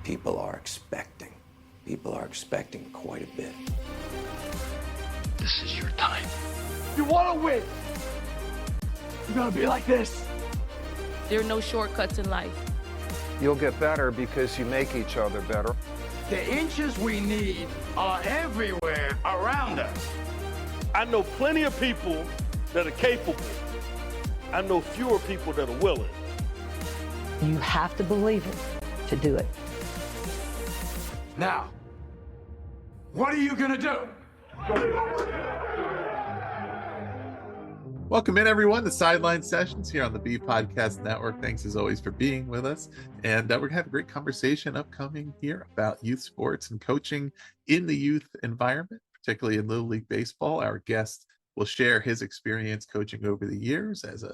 people are expecting. People are expecting quite a bit. This is your time. You want to win. You're going to be like this. There are no shortcuts in life. You'll get better because you make each other better. The inches we need are everywhere around us. I know plenty of people that are capable. I know fewer people that are willing. You have to believe it to do it. Now, what are you going to do? Welcome in, everyone, to Sideline Sessions here on the B Podcast Network. Thanks, as always, for being with us. And we're going to have a great conversation upcoming here about youth sports and coaching in the youth environment, particularly in Little League Baseball. Our guest will share his experience coaching over the years as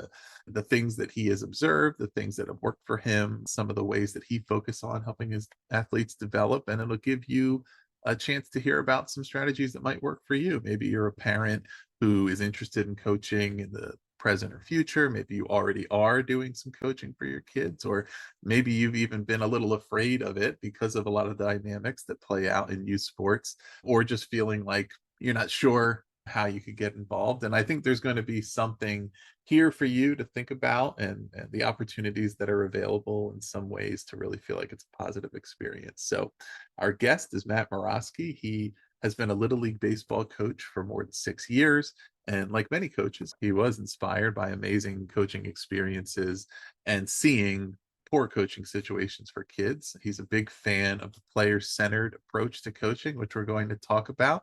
the things that he has observed, the things that have worked for him, some of the ways that he focuses on helping his athletes develop. And it'll give you a chance to hear about some strategies that might work for you. Maybe you're a parent who is interested in coaching in the present or future. Maybe you already are doing some coaching for your kids, or maybe you've even been a little afraid of it because of a lot of the dynamics that play out in youth sports, or just feeling like you're not sure how you could get involved. And I think there's going to be something here for you to think about, and the opportunities that are available in some ways to really feel like it's a positive experience. So our guest is Matt Murawski. He has been a Little League Baseball coach for more than 6 years. And like many coaches, he was inspired by amazing coaching experiences and seeing poor coaching situations for kids. He's a big fan of the player-centered approach to coaching, which we're going to talk about.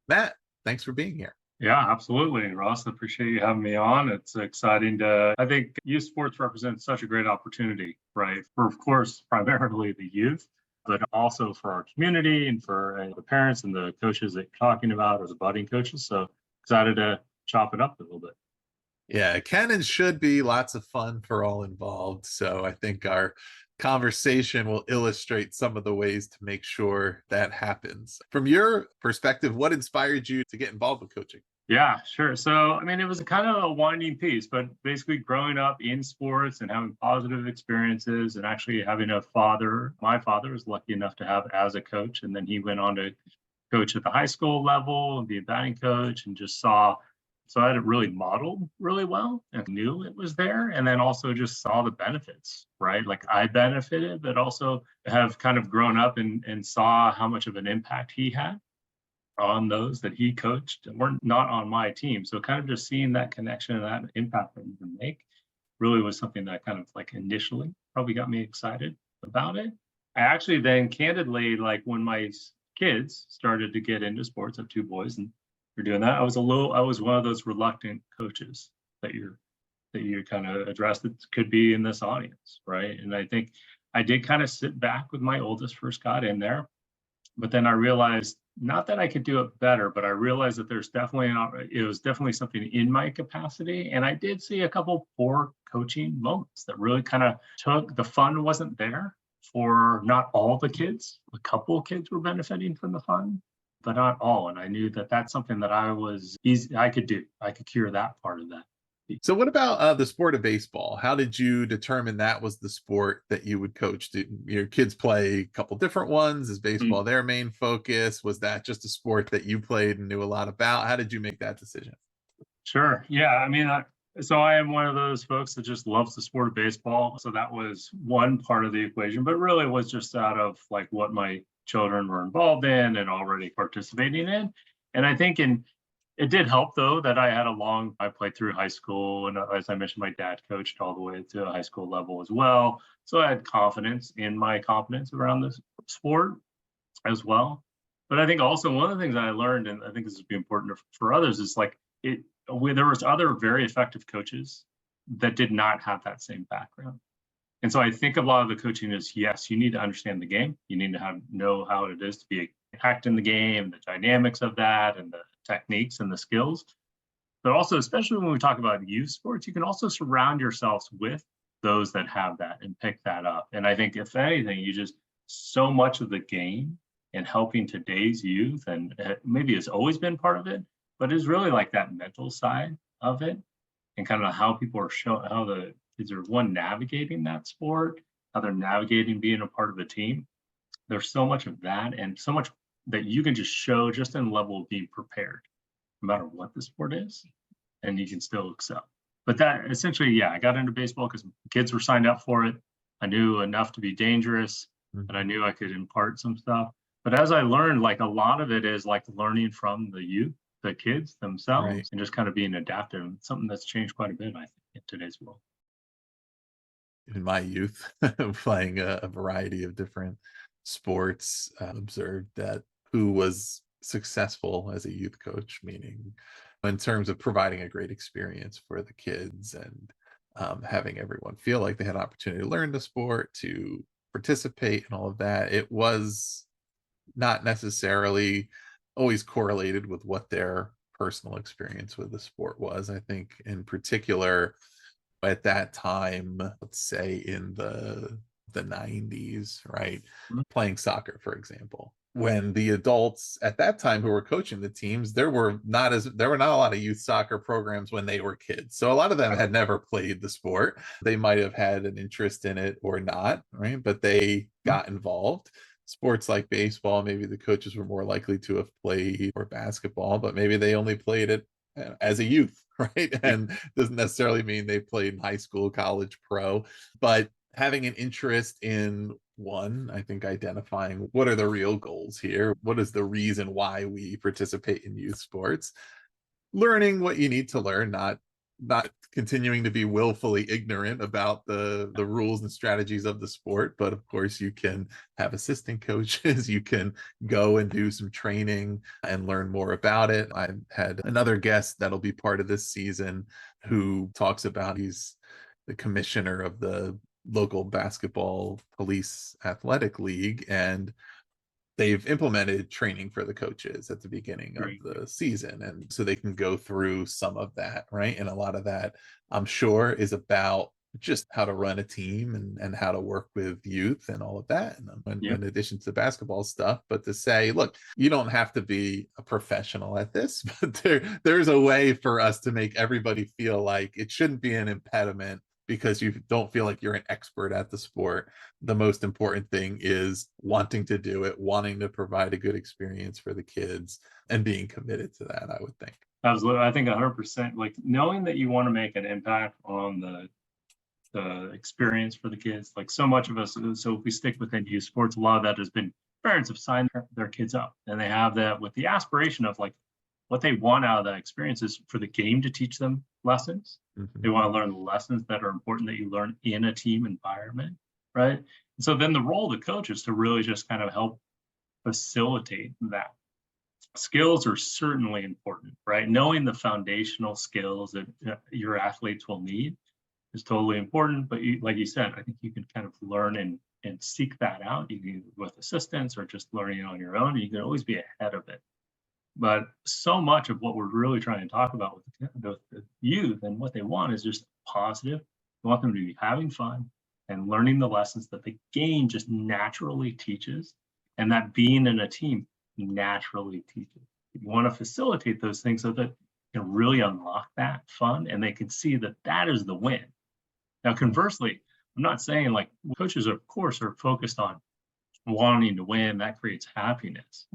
Matt, thanks for being here. Yeah, absolutely, Ross. I appreciate you having me on. It's exciting I think youth sports represents such a great opportunity, right? For, of course, primarily the youth, but also for our community and for the parents and the coaches that you're talking about, or the budding coaches. So excited to chop it up a little bit. Yeah, it can and should be lots of fun for all involved. So I think our conversation will illustrate some of the ways to make sure that happens. From your perspective, what inspired you to get involved with coaching? Yeah, sure. So, I mean, it was kind of a winding piece, but basically growing up in sports and having positive experiences, and actually having a father. My father was lucky enough to have as a coach, and then he went on to coach at the high school level and be a batting coach, and just saw. So I had it really modeled really well and knew it was there. And then also just saw the benefits, right? Like I benefited, but also have kind of grown up and saw how much of an impact he had on those that he coached and weren't not on my team. So kind of just seeing that connection and that impact that you can make really was something that kind of like initially probably got me excited about it. I actually then candidly, like when my kids started to get into sports, I have 2 boys, and you're doing that. I was one of those reluctant coaches that you kind of addressed that could be in this audience, right? And I think I did kind of sit back with my oldest first got in there, but then I realized not that I could do it better, but I realized that it was definitely something in my capacity. And I did see a couple poor coaching moments that really kind of the fun wasn't there for not all the kids. A couple of kids were benefiting from the fun, but not all. And I knew that that's something that I could do. I could cure that part of that. So what about the sport of baseball? How did you determine that was the sport that you would coach? Did your kids play a couple different ones? Is baseball their main focus? Was that just a sport that you played and knew a lot about? How did you make that decision? Sure. Yeah. I mean, so I am one of those folks that just loves the sport of baseball. So that was one part of the equation, but really was just out of like what my children were involved in and already participating in. And I think it did help, though, that I played through high school. And as I mentioned, my dad coached all the way to a high school level as well. So I had confidence around this sport as well. But I think also one of the things that I learned, and I think this would be important for others, is like there was other very effective coaches that did not have that same background. And so I think a lot of the coaching is, yes, you need to understand the game. You need to know how it is to be act in the game, the dynamics of that, and the techniques and the skills. But also, especially when we talk about youth sports, you can also surround yourselves with those that have that and pick that up. And I think if anything, so much of the game and helping today's youth, and maybe it's always been part of it, but it's really like that mental side of it, and kind of how people are how the kids are navigating that sport, how they're navigating being a part of a team. There's so much of that and so much that you can just show just in the level of being prepared, no matter what the sport is, and you can still excel. But that essentially, yeah, I got into baseball because kids were signed up for it. I knew enough to be dangerous, and I knew I could impart some stuff. But as I learned, like a lot of it is like learning from the youth, the kids themselves, Right. and just kind of being adaptive. Something that's changed quite a bit, I think, in today's world. In my youth, playing a variety of different sports, observed that who was successful as a youth coach, meaning in terms of providing a great experience for the kids and having everyone feel like they had an opportunity to learn the sport, to participate and all of that. It was not necessarily always correlated with what their personal experience with the sport was. I think in particular at that time, let's say in the 90s, right? Playing soccer, for example. When the adults at that time who were coaching the teams, there were not a lot of youth soccer programs when they were kids. So a lot of them had never played the sport. They might have had an interest in it or not, right? But they got involved. Sports like baseball, maybe the coaches were more likely to have played, or basketball, but maybe they only played it as a youth, right? And doesn't necessarily mean they played in high school, college, pro, but having an interest in one, I think identifying what are the real goals here? What is the reason why we participate in youth sports? Learning what you need to learn, not continuing to be willfully ignorant about the rules and strategies of the sport. But of course, you can have assistant coaches, you can go and do some training and learn more about it. I had another guest that'll be part of this season who talks about, he's the commissioner of the local basketball police athletic league, and they've implemented training for the coaches at the beginning of the season. And so they can go through some of that, right? And a lot of that, I'm sure, is about just how to run a team and how to work with youth and all of that. And in addition to the basketball stuff, but to say, look, you don't have to be a professional at this, but there's a way for us to make everybody feel like it shouldn't be an impediment because you don't feel like you're an expert at the sport. The most important thing is wanting to do it, wanting to provide a good experience for the kids, and being committed to that, I would think. Absolutely. I think 100%, like knowing that you want to make an impact on the experience for the kids. Like so much of us, so if we stick within youth sports, a lot of that has been parents have signed their kids up, and they have that with the aspiration of like what they want out of that experience is for the game to teach them lessons. They want to learn the lessons that are important that you learn in a team environment, right? And so then the role of the coach is to really just kind of help facilitate that. Skills are certainly important, right? Knowing the foundational skills that your athletes will need is totally important. But like you said, I think you can kind of learn and seek that out. You can with assistance or just learning on your own. And you can always be ahead of it. But so much of what we're really trying to talk about with the youth and what they want is just positive. We want them to be having fun and learning the lessons that the game just naturally teaches, and that being in a team naturally teaches. You want to facilitate those things so that you can really unlock that fun and they can see that that is the win. Now, conversely, I'm not saying like coaches, of course, are focused on wanting to win. That creates happiness.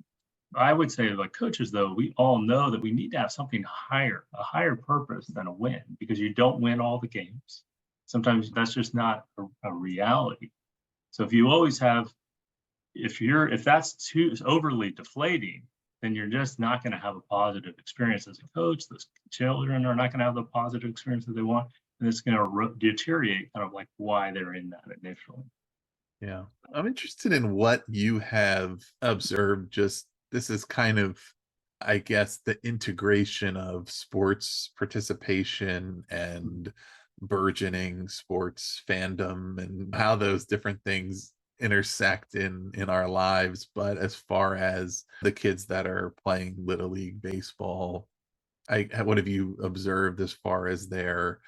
I would say, like coaches, though, we all know that we need to have something higher, a higher purpose than a win, because you don't win all the games. Sometimes that's just not a reality. So if you always have, if that's too overly deflating, then you're just not going to have a positive experience as a coach. Those children are not going to have the positive experience that they want, and it's going to deteriorate kind of like why they're in that initially. Yeah, I'm interested in what you have observed. Just this is kind of, I guess, the integration of sports participation and burgeoning sports fandom and how those different things intersect in our lives. But as far as the kids that are playing Little League baseball, what have you observed as far as their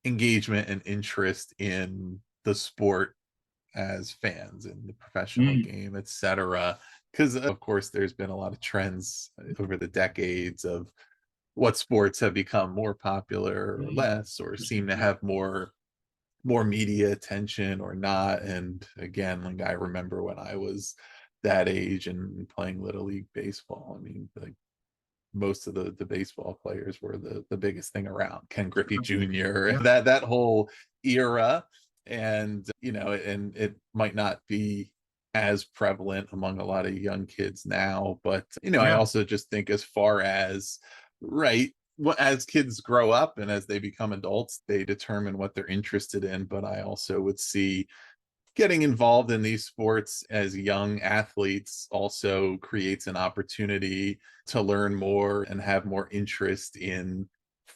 engagement and interest in the sport as fans in the professional game, etc.? Because of course there's been a lot of trends over the decades of what sports have become more popular or less, or seem to have more media attention or not. And again, like I remember when I was that age and playing Little League baseball. I mean, like most of the baseball players were the biggest thing around. Ken Griffey Jr., that whole era. And, you know, and it might not be as prevalent among a lot of young kids now, but, you know, I also just think as far as, right, as kids grow up and as they become adults, they determine what they're interested in. But I also would see getting involved in these sports as young athletes also creates an opportunity to learn more and have more interest in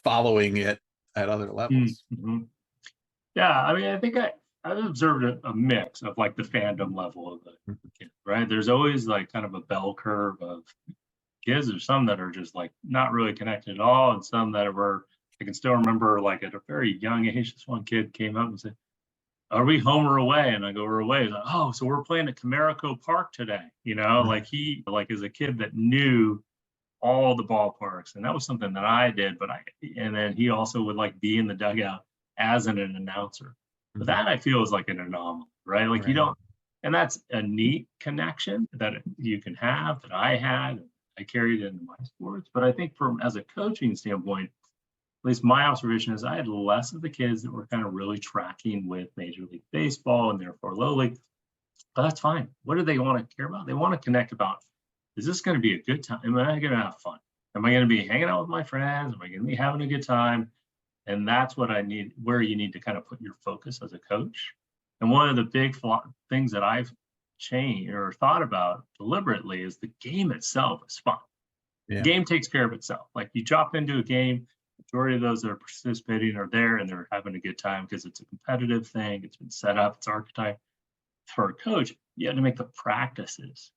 following it at other levels. Mm-hmm. Yeah, I mean, I think I've observed a mix of like the fandom level of the kid, right? There's always like kind of a bell curve of kids. There's some that are just like not really connected at all, and some that were, I can still remember like at a very young age, this one kid came up and said, "Are we home or away?" And I go, "We're away." He's like, "Oh, so we're playing at Comerico Park today." You know, like he like is a kid that knew all the ballparks, and that was something that I did. And then he also would like be in the dugout as an announcer. But that I feel is like an anomaly, right? Like you don't, and that's a neat connection that you can have that I had. I carried it into my sports. But I think from as a coaching standpoint, at least my observation is I had less of the kids that were kind of really tracking with Major League Baseball and therefore Little League. But that's fine. What do they want to care about? They want to connect about, is this going to be a good time? Am I going to have fun? Am I going to be hanging out with my friends? Am I going to be having a good time? And that's what I need, where you need to kind of put your focus as a coach. And one of the big things that I've changed or thought about deliberately is the game itself is fun. The game takes care of itself. Like you drop into a game, majority of those that are participating are there and they're having a good time because it's a competitive thing. It's been set up, it's archetype. For a coach, you have to make the practices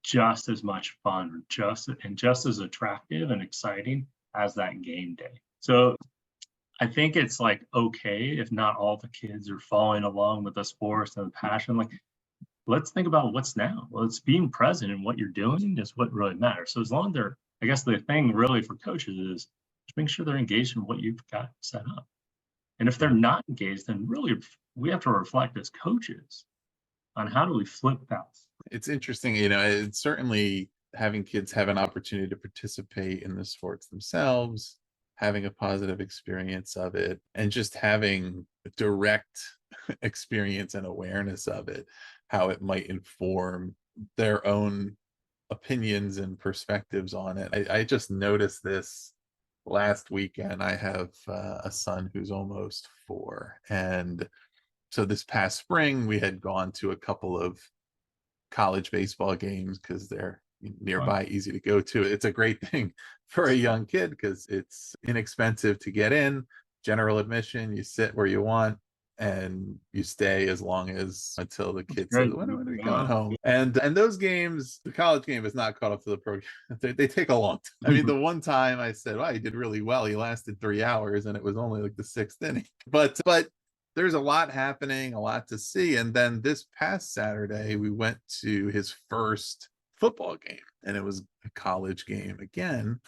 just as much fun or just as attractive and exciting as that game day. So I think it's like okay if not all the kids are following along with the sports and the passion. Like, let's think about what's now. Well, it's being present in what you're doing is what really matters. So as long as they're, I guess the thing really for coaches is just make sure they're engaged in what you've got set up. And if they're not engaged, then really we have to reflect as coaches on how do we flip that. It's interesting, you know, it's certainly having kids have an opportunity to participate in the sports themselves, having a positive experience of it, and just having direct experience and awareness of it, how it might inform their own opinions and perspectives on it. I just noticed this last weekend. I have a son who's almost 4. And so this past spring, we had gone to a couple of college baseball games because they're nearby, easy to go to. It's a great thing for a young kid because it's inexpensive to get in, general admission, you sit where you want and you stay as long as until the kids say, when are we going home? And those games, the college game is not caught up to the program. They take a long time. I mean, the one time I said, wow, you did really well. He lasted 3 hours and it was only like the 6th inning. But there's a lot happening, a lot to see. And then this past Saturday, we went to his first football game, and it was a college game again.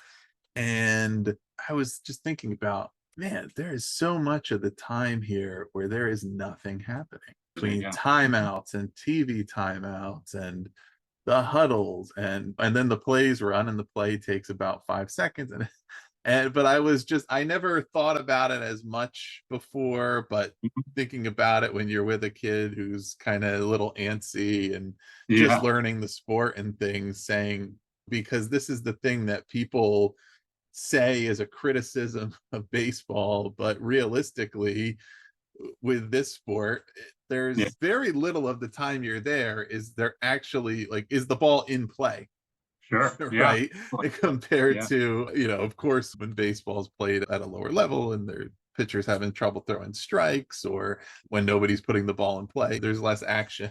And I was just thinking about, man, there is so much of the time here where there is nothing happening between timeouts and TV timeouts and the huddles, and then the plays run, and the play takes about 5 seconds. But I never thought about it as much before, but thinking about it when you're with a kid who's kind of a little antsy and just learning the sport and things, saying, because this is the thing that people say is a criticism of baseball, but realistically with this sport, there's very little of the time you're there is there actually, like, is the ball in play? Sure. Right. Compared to, you know, of course, when baseball's played at a lower level and their pitchers having trouble throwing strikes, or when nobody's putting the ball in play, there's less action,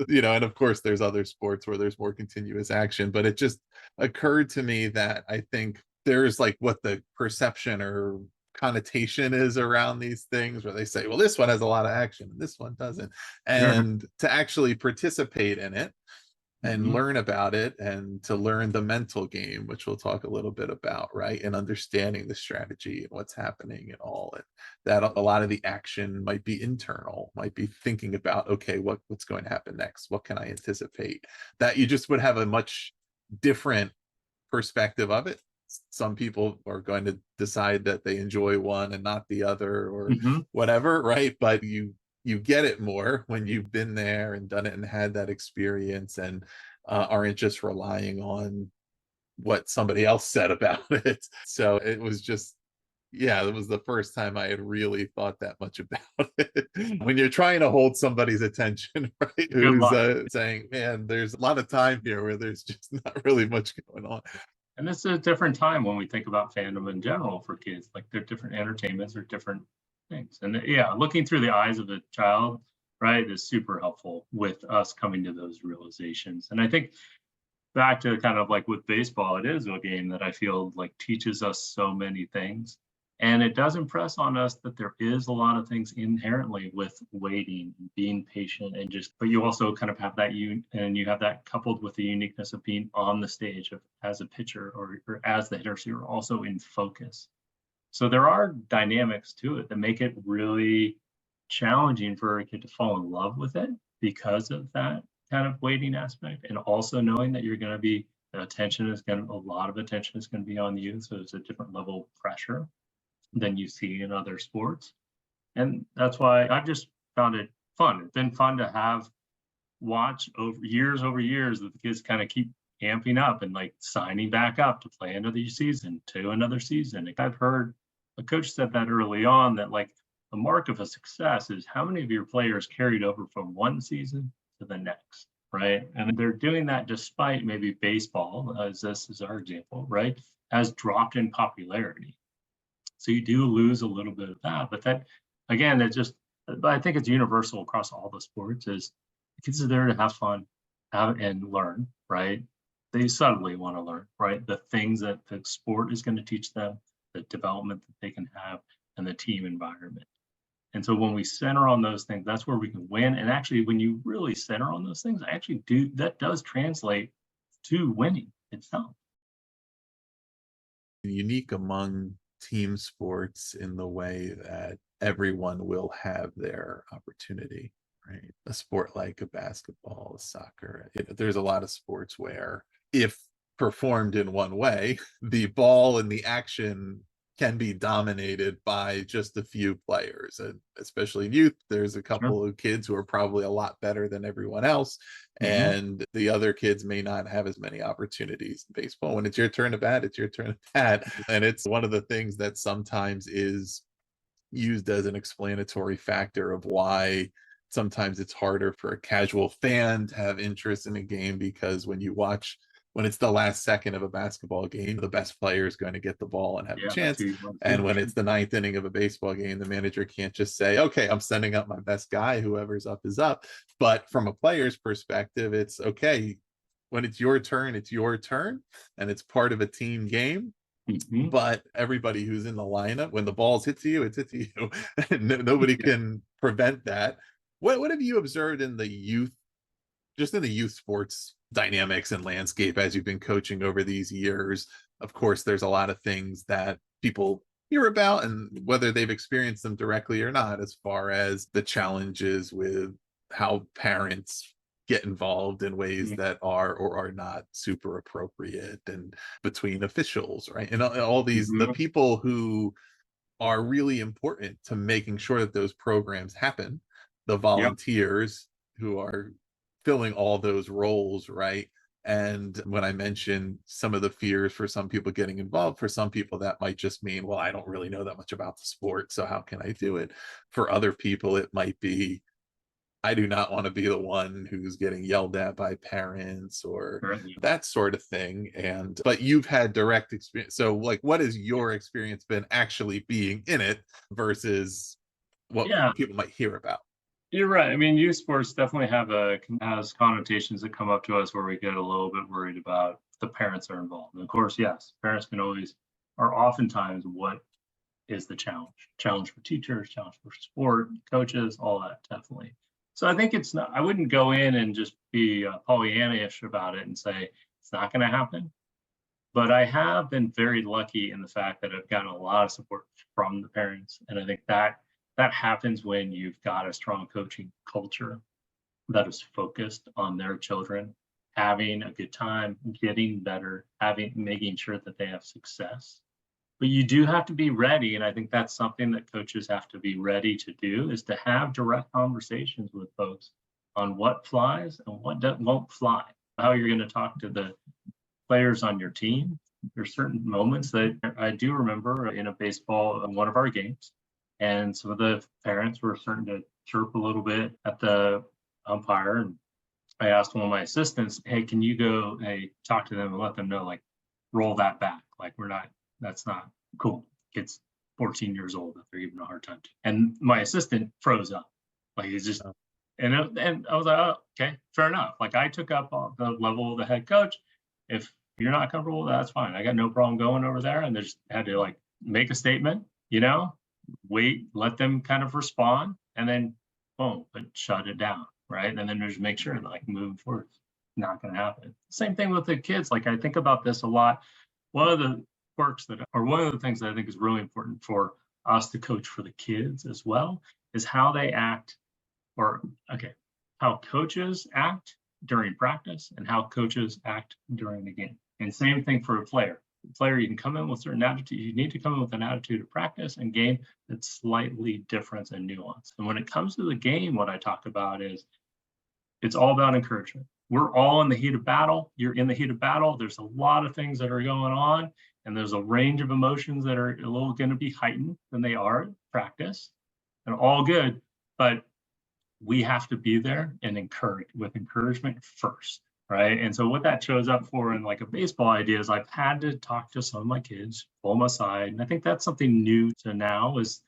you know, and of course there's other sports where there's more continuous action. But it just occurred to me that I think there's like what the perception or connotation is around these things, where they say, well, this one has a lot of action and this one doesn't. And to actually participate in it, and learn about it, and to learn the mental game, which we'll talk a little bit about, right? And understanding the strategy and what's happening and all. And that a lot of the action might be internal, might be thinking about, okay, what's going to happen next? What can I anticipate? That you just would have a much different perspective of it. Some people are going to decide that they enjoy one and not the other, or whatever, right? But you get it more when you've been there and done it and had that experience, and aren't just relying on what somebody else said about it. So it was just, yeah, it was the first time I had really thought that much about it. When you're trying to hold somebody's attention, right? Who's saying, man, there's a lot of time here where there's just not really much going on. And this is a different time when we think about fandom in general for kids. Like, they're different entertainments or different things. And yeah, looking through the eyes of a child, right, is super helpful with us coming to those realizations. And I think back to kind of like with baseball, it is a game that I feel like teaches us so many things. And it does impress on us that there is a lot of things inherently with waiting, being patient, and just, but you also kind of have that, and you have that coupled with the uniqueness of being on the stage as a pitcher or as the hitter, so you're also in focus. So there are dynamics to it that make it really challenging for a kid to fall in love with it because of that kind of waiting aspect, and also knowing that you're going to be, a lot of attention is going to be on you. So it's a different level of pressure than you see in other sports. And that's why I've just found it fun. It's been fun to watch over years that the kids kind of keep amping up and like signing back up to play another season. I've heard a coach said that early on, that like the mark of a success is how many of your players carried over from one season to the next, right? And they're doing that despite maybe baseball, as this is our example, right, has dropped in popularity. So you do lose a little bit of that, but that, again, but I think it's universal across all the sports, is the kids are there to have fun, and learn, right? They subtly want to learn, right? The things that the sport is going to teach them, the development that they can have, and the team environment. And so when we center on those things, that's where we can win. And actually, when you really center on those things, that does translate to winning itself. Unique among team sports in the way that everyone will have their opportunity, right? A sport like a basketball, a soccer, there's a lot of sports where, if performed in one way, the ball and the action can be dominated by just a few players. And especially in youth, there's a couple of kids who are probably a lot better than everyone else, and the other kids may not have as many opportunities. In baseball, when it's your turn to bat, it's your turn to bat. And it's one of the things that sometimes is used as an explanatory factor of why sometimes it's harder for a casual fan to have interest in a game, because when it's the last second of a basketball game, the best player is going to get the ball and have a chance. And when it's the ninth inning of a baseball game, the manager can't just say, okay, I'm sending up my best guy, whoever's up is up. But from a player's perspective, it's okay, when it's your turn, and it's part of a team game. But everybody who's in the lineup, when the ball hits you, it hits you. Nobody can prevent that. What have you observed in the youth sports dynamics and landscape as you've been coaching over these years? Of course, there's a lot of things that people hear about, and whether they've experienced them directly or not, as far as the challenges with how parents get involved in ways that are or are not super appropriate, and between officials, right? And all these, the people who are really important to making sure that those programs happen, the volunteers who are filling all those roles, right? And when I mentioned some of the fears for some people getting involved, for some people that might just mean, well, I don't really know that much about the sport, so how can I do it? For other people, it might be, I do not want to be the one who's getting yelled at by parents, or that sort of thing. But you've had direct experience. So like, what has your experience been actually being in it versus what people might hear about? You're right. I mean, youth sports definitely has connotations that come up to us where we get a little bit worried about the parents are involved. And of course, yes, parents are oftentimes what is the challenge for teachers, challenge for sport, coaches, all that, definitely. So I think it's not, I wouldn't go in and just be Pollyanna-ish about it and say it's not going to happen. But I have been very lucky in the fact that I've gotten a lot of support from the parents. And I think that happens when you've got a strong coaching culture that is focused on their children having a good time, getting better, making sure that they have success. But you do have to be ready. And I think that's something that coaches have to be ready to do, is to have direct conversations with folks on what flies and what won't fly, how you're going to talk to the players on your team. There's certain moments that I do remember in a baseball, one of our games, and some of the parents were starting to chirp a little bit at the umpire. And I asked one of my assistants, hey, can you go, hey, talk to them and let them know, like, roll that back. Like, that's not cool. It's 14 years old that they're giving a hard time to. And my assistant froze up. Like, he's just, and I was like, oh, okay, fair enough. Like, I took up the level of the head coach. If you're not comfortable, that's fine. I got no problem going over there. And they just had to, like, make a statement, wait, let them kind of respond, and then boom, but shut it down, right? And then just make sure, like, moving forward, it's not going to happen. Same thing with the kids. Like, I think about this a lot. One of the things that I think is really important for us to coach for the kids as well is how they act, how coaches act during practice and how coaches act during the game. And same thing for a player. You can come in with certain attitude. You need to come in with an attitude of practice and game that's slightly different and nuanced. And when it comes to the game, what I talk about is it's all about encouragement. We're all in the heat of battle. You're in the heat of battle. There's a lot of things that are going on, and there's a range of emotions that are a little going to be heightened than they are in practice, and all good. But we have to be there and encourage with encouragement first. Right. And so what that shows up for in like a baseball idea is I've had to talk to some of my kids, pull them aside. And I think that's something new to now is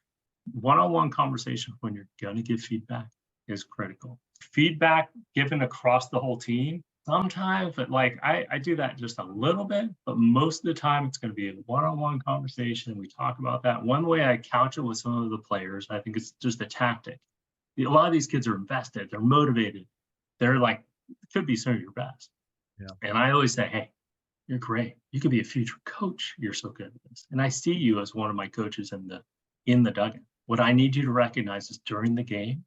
one-on-one conversation when you're going to give feedback is critical. Feedback given across the whole team. Sometimes, but like I do that just a little bit, but most of the time it's going to be a one-on-one conversation. We talk about that. One way I couch it with some of the players, I think it's just a tactic. A lot of these kids are invested. They're motivated. They're like, could be some of your best. Yeah. And I always say, hey, you're great. You could be a future coach. You're so good at this. And I see you as one of my coaches in the dugout. What I need you to recognize is during the game,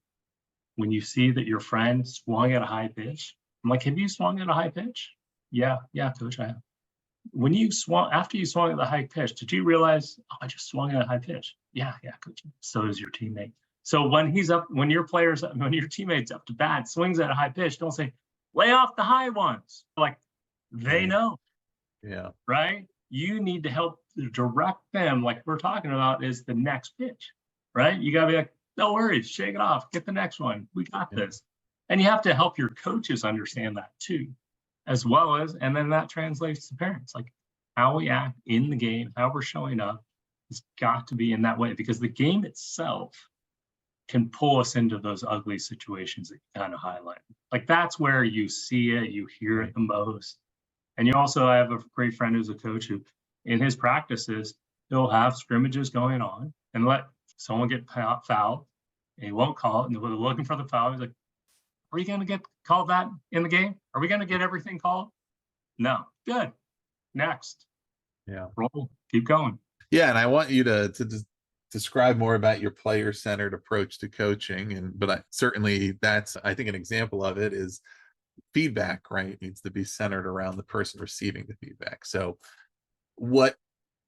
when you see that your friend swung at a high pitch, I'm like, have you swung at a high pitch? Yeah, coach, I have. When you after you swung at the high pitch, did you realize, oh, I just swung at a high pitch? Yeah, coach. So is your teammate. So when your teammate's up to bat, swings at a high pitch, don't say, lay off the high ones. Like, they know. Yeah. Right? You need to help direct them, like we're talking about, is the next pitch. Right? You got to be like, no worries, shake it off, get the next one. We got this. And you have to help your coaches understand that too, as well as, and then that translates to parents, like how we act in the game, how we're showing up has got to be in that way, because the game itself can pull us into those ugly situations that you kind of highlight. Like, that's where you see it, you hear it the most. And you also, I have a great friend who's a coach who, in his practices, he'll have scrimmages going on and let someone get fouled, and he won't call it. And they're looking for the foul. He's like, are you going to get called that in the game? Are we going to get everything called? No. Good. Next. Yeah. Roll. Keep going. Yeah. And I want you to describe more about your player-centered approach to coaching. But certainly that's, I think, an example of it is feedback, right? It needs to be centered around the person receiving the feedback. So what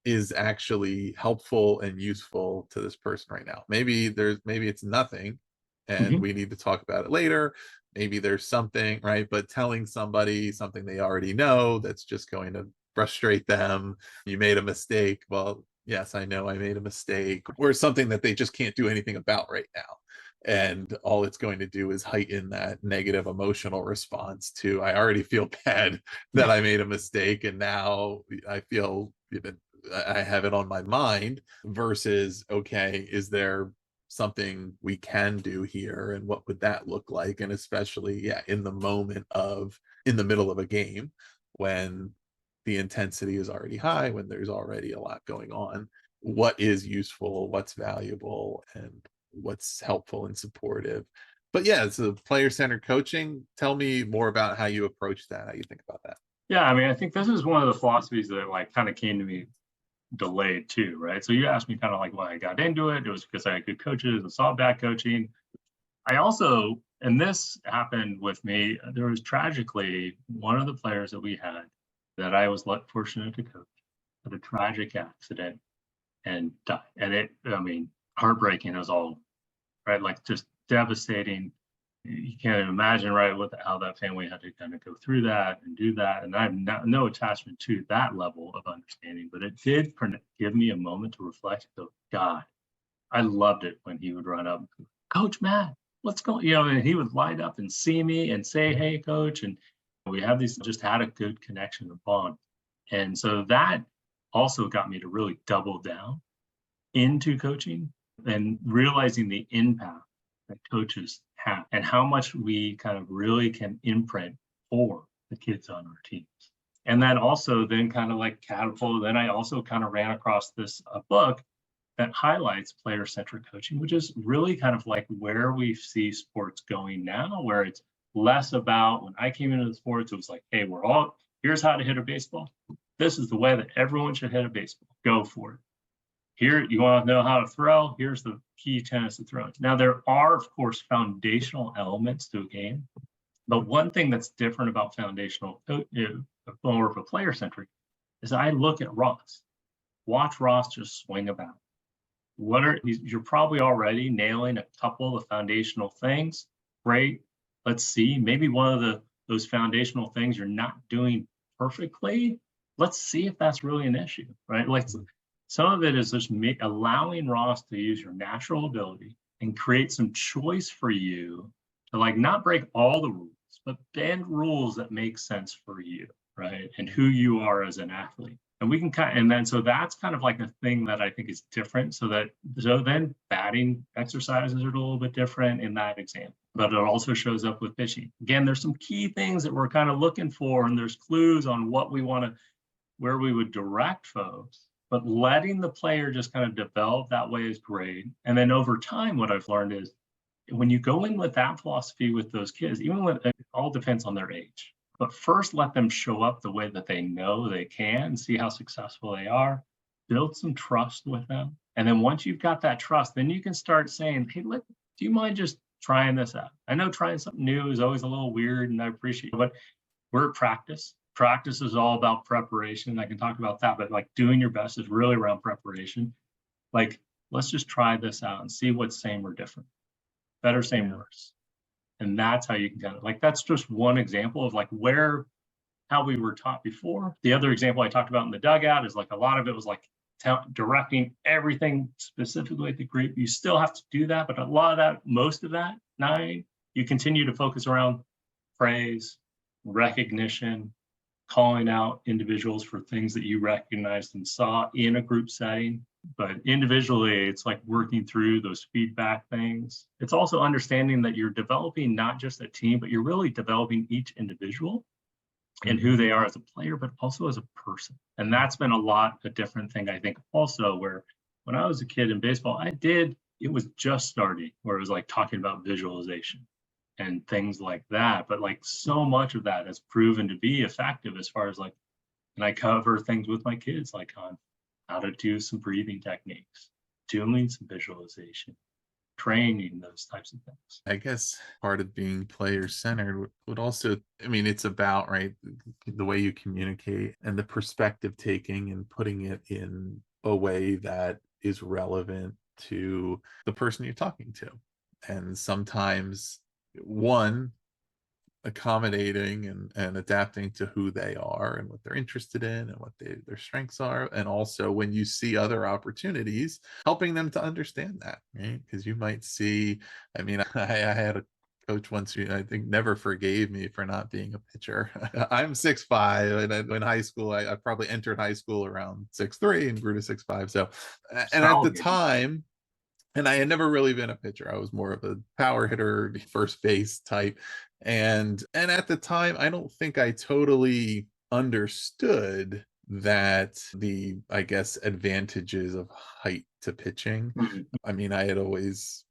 is actually helpful and useful to this person right now? Maybe it's nothing and we need to talk about it later. Maybe there's something, right? But telling somebody something they already know, that's just going to frustrate them. You made a mistake. Well, yes, I know I made a mistake, or something that they just can't do anything about right now. And all it's going to do is heighten that negative emotional response to, I already feel bad that I made a mistake, and now I feel I have it on my mind, versus, okay, is there something we can do here, and what would that look like? And especially, in the moment in the middle of a game, when the intensity is already high, when there's already a lot going on, what is useful, what's valuable, and what's helpful and supportive. But yeah, so player-centered coaching. Tell me more about how you approach that, how you think about that. Yeah, I mean, I think this is one of the philosophies that like kind of came to me delayed too, right? So you asked me kind of like why I got into it. It was because I had good coaches and saw bad coaching. I also, and this happened with me, there was tragically one of the players that we had that I was fortunate to coach had a tragic accident and died. And it, I mean, heartbreaking as all, right? Like just devastating. You can't even imagine, right, how that family had to kind of go through that and do that. And I have no attachment to that level of understanding, but it did give me a moment to reflect. Go, God, I loved it when he would run up, Coach Matt, what's going, and he would light up and see me and say, hey, coach. And we have just had a good connection and bond. And so that also got me to really double down into coaching and realizing the impact that coaches have and how much we kind of really can imprint for the kids on our teams. And that also then kind of like catapulted. Then I also kind of ran across this book that highlights player-centric coaching, which is really kind of like where we see sports going now, where it's less about when I came into the sports, it was like, hey, here's how to hit a baseball. This is the way that everyone should hit a baseball. Go for it. Here, you want to know how to throw? Here's the key tenets of throwing. Now, there are, of course, foundational elements to a game. But one thing that's different about foundational, more of a player-centric, is I look at Ross. Watch Ross just swing about. You're probably already nailing a couple of foundational things. Great. Let's see. Maybe one of those foundational things you're not doing perfectly. Let's see if that's really an issue, right? Like some of it is just allowing Ross to use your natural ability and create some choice for you to like not break all the rules, but bend rules that make sense for you, right? And who you are as an athlete. And we can so that's kind of like a thing that I think is different. So then batting exercises are a little bit different in that example, but it also shows up with pitching. Again, there's some key things that we're kind of looking for, and there's clues on where we would direct folks, but letting the player just kind of develop that way is great. And then over time, what I've learned is when you go in with that philosophy with those kids, even when it all depends on their age. But first, let them show up the way that they know they can, see how successful they are, build some trust with them. And then once you've got that trust, then you can start saying, hey, do you mind just trying this out? I know trying something new is always a little weird, and I appreciate it, but we're at practice. Practice is all about preparation. I can talk about that, but like doing your best is really around preparation. Like, let's just try this out and see what's same or different. Better, same, worse. And that's how you can kind of like, that's just one example of like how we were taught before. The other example I talked about in the dugout is like a lot of it was like directing everything specifically at the group. You still have to do that, but a lot of that, most of that, you continue to focus around praise, recognition, calling out individuals for things that you recognized and saw in a group setting. But individually, it's like working through those feedback things. It's also understanding that you're developing not just a team, but you're really developing each individual and who they are as a player, but also as a person. And that's been a different thing, I think, also, where when I was a kid in baseball, it was just starting, where it was like talking about visualization and things like that. But like so much of that has proven to be effective as far as like, and I cover things with my kids, like on how to do some breathing techniques, doing some visualization, training, those types of things. I guess part of being player-centered would also, I mean, it's about, right, the way you communicate and the perspective taking and putting it in a way that is relevant to the person you're talking to. And sometimes accommodating and adapting to who they are and what they're interested in and what their strengths are, and also when you see other opportunities, helping them to understand that, right? Because you might see, I mean, I had a coach once who I think never forgave me for not being a pitcher. I'm 6'5", and in high school, I probably entered high school around 6'3" and grew to 6'5". So, and at the time, and I had never really been a pitcher. I was more of a power hitter, first base type. And at the time, I don't think I totally understood that the, I guess, advantages of height to pitching. I mean, I had always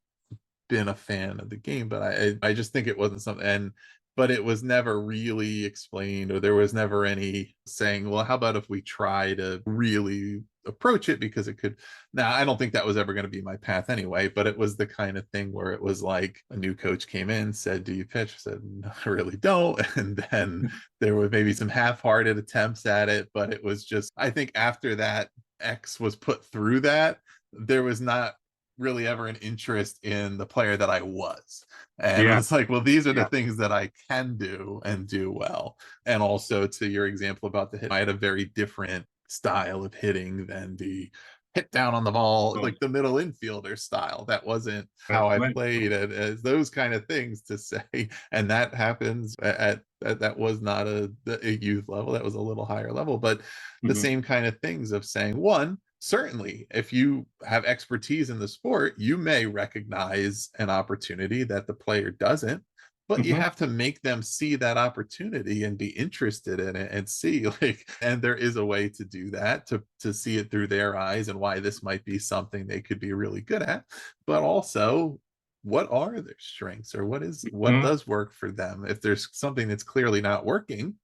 been a fan of the game, but I just think it wasn't something. But it was never really explained, or there was never any saying, well, how about if we try to really approach it, because it could. Now, I don't think that was ever going to be my path anyway, but it was the kind of thing where it was like a new coach came in, said, do you pitch? I said, no, I really don't. And then there were maybe some half-hearted attempts at it, but it was just, I think after that X was put through that, there was not really ever an interest in the player that I was. And it's like, well, these are the things that I can do and do well. And also, to your example about the hit, I had a very different style of hitting than the hit down on the ball, like the middle infielder style. That wasn't how I played, and as those kind of things to say. And that happens at that was not a youth level, that was a little higher level, but the same kind of things of saying, one, certainly, if you have expertise in the sport, you may recognize an opportunity that the player doesn't, but you have to make them see that opportunity and be interested in it and see, like, and there is a way to do that, to see it through their eyes and why this might be something they could be really good at. But also, what are their strengths, or what does work for them? If there's something that's clearly not working,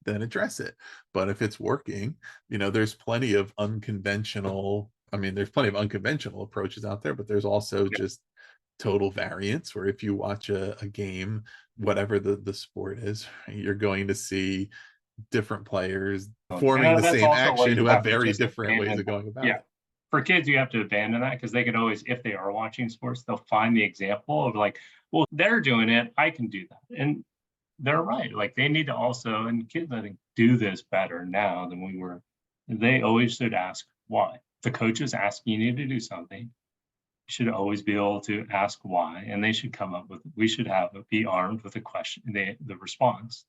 then address it. But if it's working, there's plenty of unconventional approaches out there, but there's also just total variance, where if you watch a game, whatever the sport is, you're going to see different players forming the same action who have very different ways of going about it. For kids, you have to abandon that, because they can always, if they are watching sports, they'll find the example of like, well, they're doing it, I can do that. And they're right. Like, they need to also, and kids, I think, do this better now than we were. They always should ask why. The coach is asking you to do something, you should always be able to ask why, and they should come up with, we should be armed with a question, the response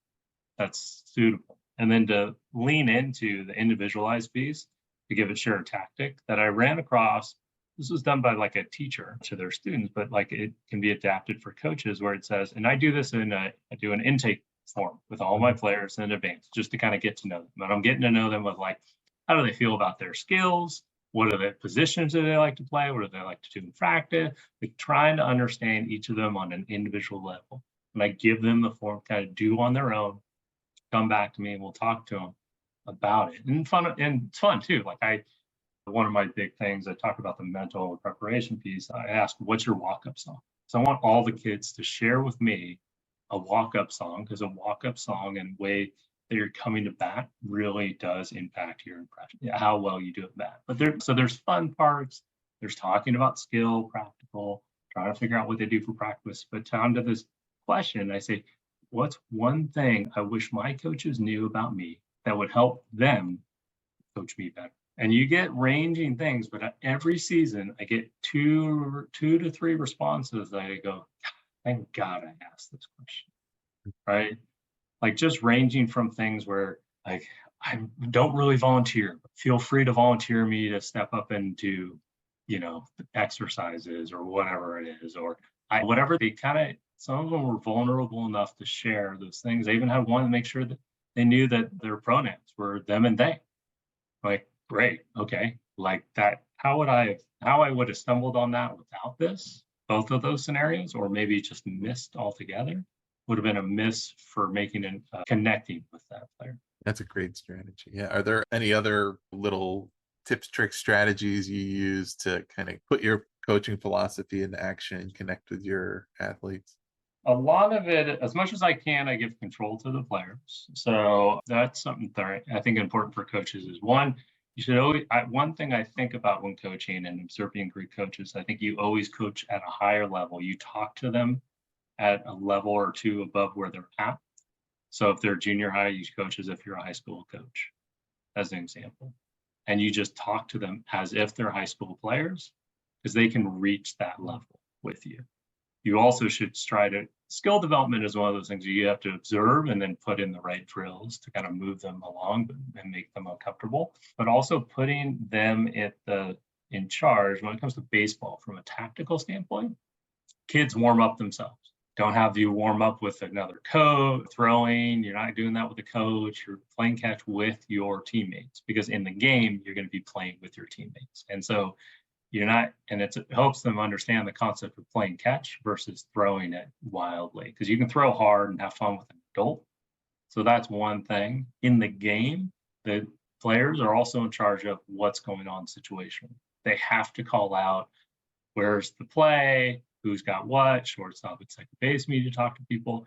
that's suitable. And then to lean into the individualized piece, to give a shared tactic that I ran across. This was done by like a teacher to their students, but like it can be adapted for coaches, where it says, and I do this I do an intake form with all my players in advance, just to kind of get to know them. And I'm getting to know them with like, how do they feel about their skills? What are the positions that they like to play? What do they like to do in practice? Like, trying to understand each of them on an individual level. And I give them the form, kind of do on their own, come back to me, and we'll talk to them about it. And it's fun too. Like, one of my big things, I talk about the mental preparation piece. I ask, what's your walk-up song? So I want all the kids to share with me a walk-up song, because a walk-up song and way that you're coming to bat really does impact your impression, how well you do at bat. But there's fun parts. There's talking about skill, practical, trying to figure out what they do for practice. But down to this question, I say, what's one thing I wish my coaches knew about me that would help them coach me better? And you get ranging things, but every season I get two to three responses that I go, thank God I asked this question, right? Like, just ranging from things where, like, I don't really volunteer, but feel free to volunteer me to step up and do, exercises or whatever it is, or whatever. They some of them were vulnerable enough to share those things. I even had one to make sure that they knew that their pronouns were them and they. Like, great, okay, like that. How I would have stumbled on that without this, both of those scenarios, or maybe just missed altogether, would have been a miss for making and connecting with that player. That's a great strategy. Yeah. Are there any other little tips, tricks, strategies you use to kind of put your coaching philosophy into action and connect with your athletes? A lot of it, as much as I can, I give control to the players. So that's something that I think important for coaches is, one, you should always, one thing I think about when coaching and observing Greek coaches, I think you always coach at a higher level. You talk to them at a level or two above where they're at. So if they're junior high, you coach as if you're a high school coach, as an example. And you just talk to them as if they're high school players, because they can reach that level with you. You also should try to, skill development is one of those things you have to observe and then put in the right drills to kind of move them along and make them uncomfortable. But also putting them in charge when it comes to baseball from a tactical standpoint. Kids warm up themselves. Don't have you warm up with another coach, throwing. You're not doing that with a coach. You're playing catch with your teammates, because in the game, you're going to be playing with your teammates. And so It helps them understand the concept of playing catch versus throwing it wildly, because you can throw hard and have fun with an adult. So that's one thing. In the game, the players are also in charge of what's going on situationally. They have to call out where's the play, who's got what, shortstop and second base me to talk to people.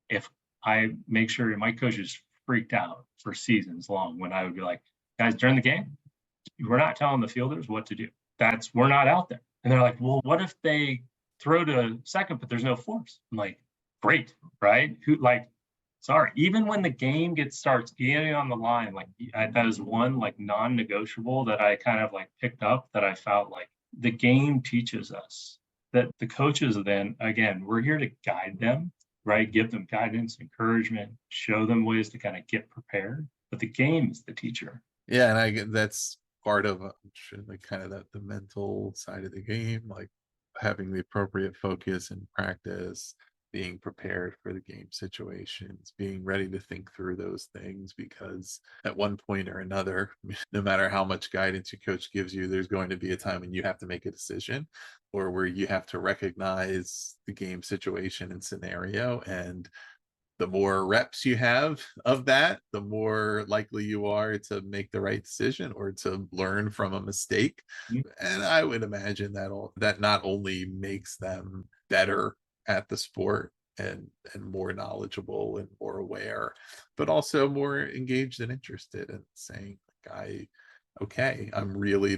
If I make sure, my coaches freaked out for seasons long when I would be like, guys, during the game, we're not telling the fielders what to do. We're not out there. And they're like, well, what if they throw to second, but there's no force? I'm like, great, right? Sorry, even when the game starts getting on the line, that is one non-negotiable that I kind of picked up, that I felt like the game teaches us that the coaches then, again, we're here to guide them, right? Give them guidance, encouragement, show them ways to kind of get prepared. But the game is the teacher. Yeah, and that's part of kind of the mental side of the game, like having the appropriate focus and practice, being prepared for the game situations, being ready to think through those things, because at one point or another, no matter how much guidance your coach gives you, there's going to be a time when you have to make a decision, or where you have to recognize the game situation and scenario. And the more reps you have of that, the more likely you are to make the right decision or to learn from a mistake. Mm-hmm. And I would imagine that not only makes them better at the sport and more knowledgeable and more aware, but also more engaged and interested in saying,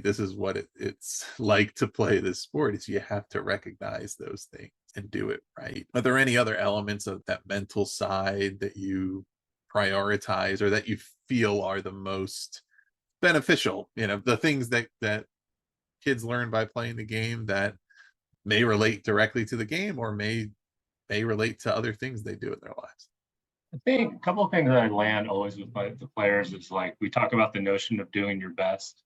this is what it's like to play this sport. Is you have to recognize those things and do it right. Are there any other elements of that mental side that you prioritize or that you feel are the most beneficial? The things that kids learn by playing the game that may relate directly to the game or may relate to other things they do in their lives. I think a couple of things that I land always with the players is we talk about the notion of doing your best.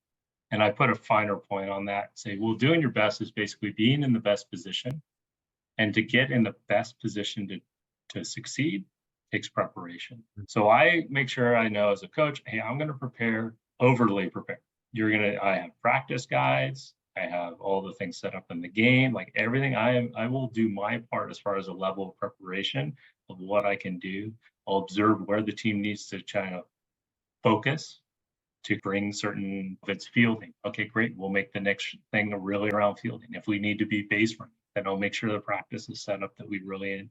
And I put a finer point on that, say, well, doing your best is basically being in the best position. And to get in the best position to succeed takes preparation. So I make sure I know as a coach, hey, I'm going to overly prepare. I have practice guides. I have all the things set up in the game, everything. I will do my part as far as a level of preparation of what I can do. I'll observe where the team needs to try to focus to bring certain, if it's fielding, okay, great. We'll make the next thing really around fielding. If we need to be base running, then I'll make sure the practice is set up that we really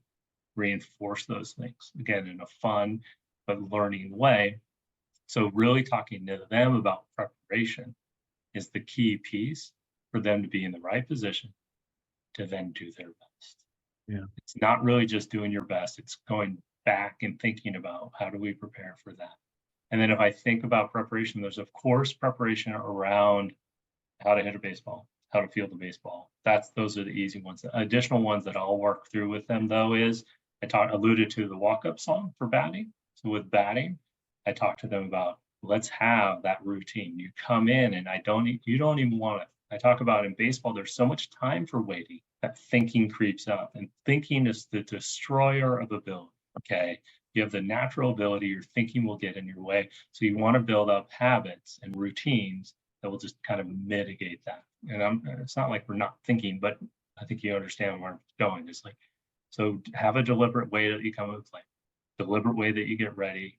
reinforce those things, again, in a fun but learning way. So really talking to them about preparation is the key piece for them to be in the right position to then do their best. Yeah. It's not really just doing your best. It's going back and thinking about how do we prepare for that. And then if I think about preparation, there's of course preparation around how to hit a baseball, how to field a baseball. Those are the easy ones. The additional ones that I'll work through with them though is alluded to the walk-up song for batting. So with batting, I talk to them about let's have that routine. You come in and you don't even want it. I talk about in baseball, there's so much time for waiting that thinking creeps up, and thinking is the destroyer of ability. Okay. You have the natural ability, your thinking will get in your way. So you want to build up habits and routines that will just kind of mitigate that. And it's not like we're not thinking, but I think you understand where I'm going. It's so have a deliberate way that you come up with deliberate way that you get ready.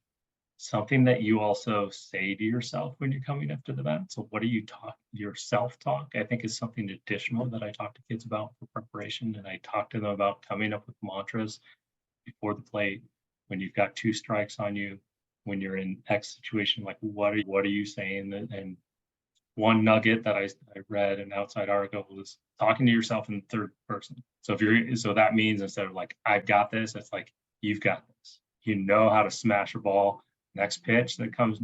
Something that you also say to yourself when you're coming up to the bat. So what do you talk? Your self-talk, I think, is something additional that I talk to kids about for preparation. And I talk to them about coming up with mantras before the plate, when you've got 2 strikes on you, when you're in X situation, what are you saying? And one nugget that I read an outside article was talking to yourself in third person. So that means instead of I've got this, it's you've got this. You know how to smash a ball. Next pitch that comes,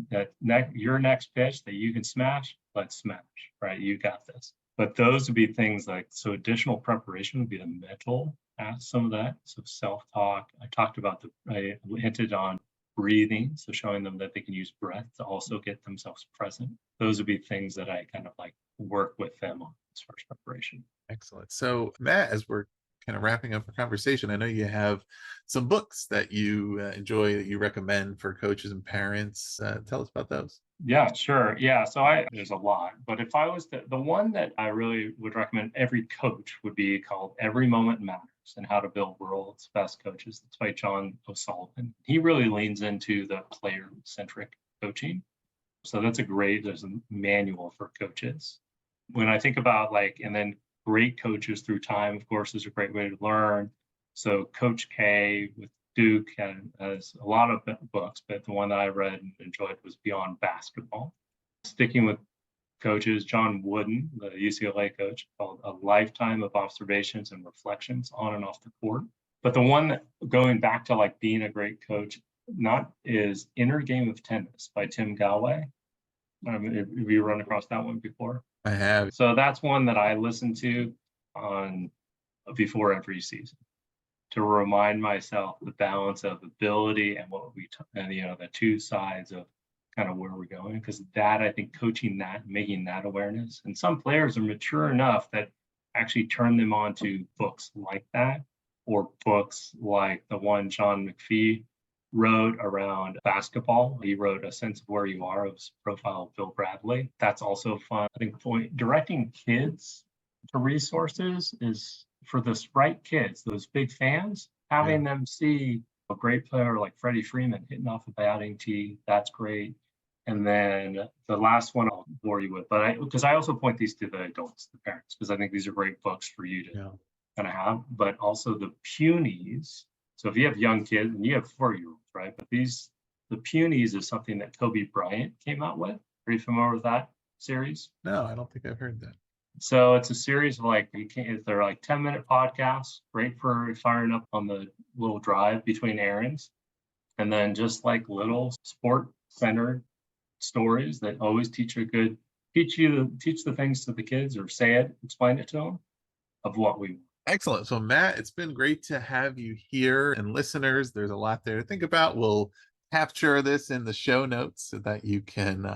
your next pitch that you can smash, let's smash, right? You got this. But those would be things so additional preparation would be the mental, some of that. So self-talk. I hinted on breathing. So showing them that they can use breath to also get themselves present. Those would be things that I kind of work with them on as far as preparation. Excellent. So Matt, as we're kind of wrapping up our conversation, I know you have some books that you enjoy that you recommend for coaches and parents. Tell us about those. Yeah, sure. Yeah, so there's a lot, but if I was the one that I really would recommend every coach would be called Every Moment Matters and How to Build World's Best Coaches. It's by John O'Sullivan. He really leans into the player-centric coaching. So there's a manual for coaches. When I think about and then great coaches through time, of course, is a great way to learn. So Coach K with Duke has a lot of books, but the one that I read and enjoyed was Beyond Basketball. Sticking with coaches, John Wooden, the UCLA coach, called A Lifetime of Observations and Reflections on and off the court. But the one that going back to being a great coach, is Inner Game of Tennis by Tim Gallwey. Have you run across that one before? I have. So that's one that I listen to before every season to remind myself the balance of ability and the two sides of kind of where we're going. Because that, I think, coaching that, making that awareness, and some players are mature enough that actually turn them on to books like that, or books like the one John McPhee wrote around basketball. He wrote A Sense of Where You Are, of profile of Bill Bradley. That's also fun. I think directing kids to resources is for the right kids, those big fans, having them see a great player like Freddie Freeman hitting off a batting tee. That's great. And then the last one I'll bore you with, because I also point these to the adults, the parents, because I think these are great books for you to kind of have, but also the Punies. So if you have young kids, and you have 4-year-olds, right? But the Punies is something that Kobe Bryant came out with. Are you familiar with that series? No, I don't think I've heard that. So it's a series of they're 10-minute podcasts, great for firing up on the little drive between errands. And then just little sport-centered stories that always teach the things to the kids, or explain it to them of what we want. Excellent. So Matt, it's been great to have you here, and listeners, there's a lot there to think about. We'll capture this in the show notes so that you can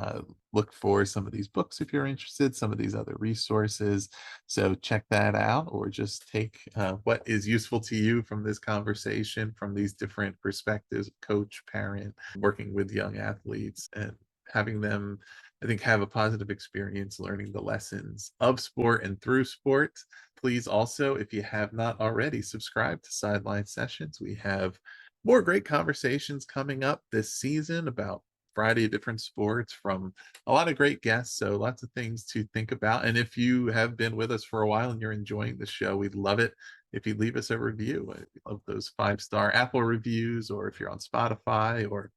look for some of these books if you're interested, some of these other resources. So check that out, or just take what is useful to you from this conversation, from these different perspectives, coach, parent, working with young athletes, and having them, I think, have a positive experience learning the lessons of sport and through sport. Please also, if you have not already, subscribe to Sideline Sessions. We have more great conversations coming up this season about a variety of different sports from a lot of great guests. So lots of things to think about. And if you have been with us for a while and you're enjoying the show, we'd love it if you leave us a review. I love those 5-star Apple reviews, or if you're on Spotify or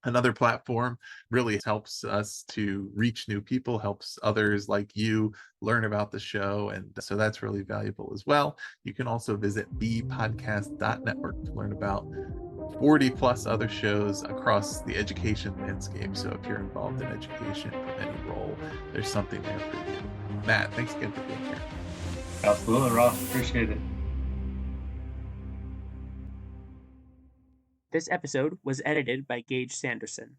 another platform. Really helps us to reach new people, helps others like you learn about the show, and so that's really valuable as well. You can also visit bpodcast.network to learn about 40 plus other shows across the education landscape. So if you're involved in education from any role, there's something there for you. Matt, thanks again for being here. Absolutely, Ross. Appreciate it. This episode was edited by Gage Sanderson.